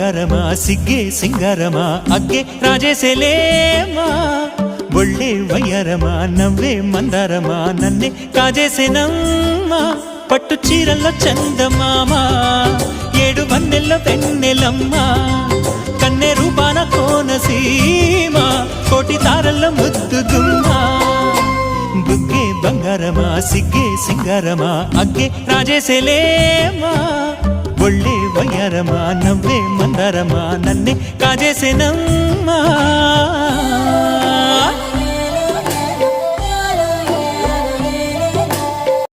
బంగారమా సిగ్గే సింగారమా అగ్గే రాజేసేలేమా ఒళ్ళే వయ్యారమా నవ్వే మందారమా నన్నే కాజేసేనమ్మా పట్టు చీరల్లో చందమామా ఏడు వన్నెల్లో వెన్నెలమ్మా కన్నె రూపాన కోనసీమ కోటి తారల్లో ముద్దుగుమ్మా బుగ్గే బంగారమా సిగ్గే సింగారమా అగ్గే రాజేసేలేమా ఒళ్ళే వయ్యారమా నవ్వే మందారమా నన్నే కాజేసేనమ్మా